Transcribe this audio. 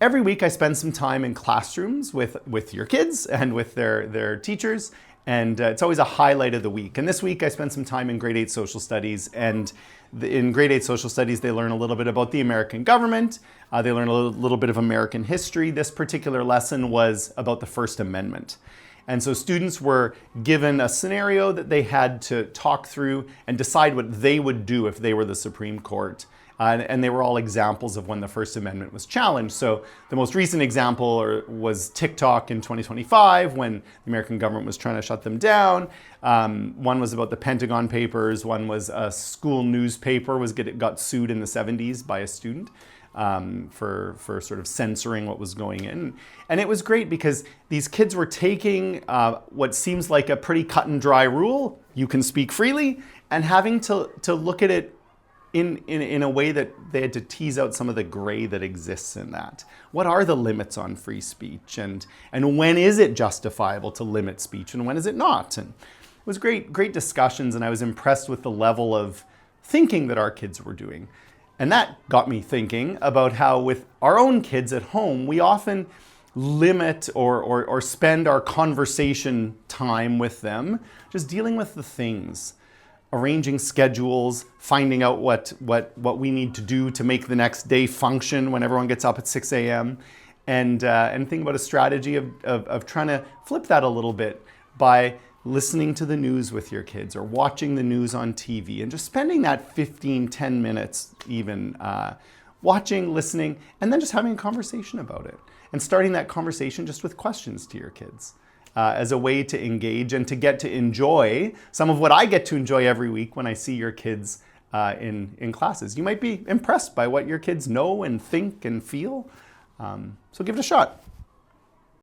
every week I spend some time in classrooms with your kids and with their teachers, and it's always a highlight of the week. And this week I spent some time in grade 8 social studies, and in grade 8 social studies they learn a little bit about the American government, they learn a little bit of American history. This particular lesson was about the First Amendment. And so students were given a scenario that they had to talk through and decide what they would do if they were the Supreme Court. And they were all examples of when the First Amendment was challenged. So the most recent example was TikTok in 2025, when the American government was trying to shut them down. One was about the Pentagon Papers. One was a school newspaper got sued in the 70s by a student for sort of censoring what was going in. And it was great because these kids were taking what seems like a pretty cut and dry rule, you can speak freely, and having to look at it in a way that they had to tease out some of the gray that exists in that. What are the limits on free speech, and when is it justifiable to limit speech, and when is it not? And it was great discussions, and I was impressed with the level of thinking that our kids were doing. And that got me thinking about how with our own kids at home, we often limit or spend our conversation time with them just dealing with the things, arranging schedules, finding out what we need to do to make the next day function when everyone gets up at 6 a.m. And think about a strategy of trying to flip that a little bit by listening to the news with your kids or watching the news on TV and just spending that 10 minutes even watching, listening, and then just having a conversation about it. And starting that conversation just with questions to your kids. As a way to engage and to get to enjoy some of what I get to enjoy every week when I see your kids in classes. You might be impressed by what your kids know and think and feel, so give it a shot.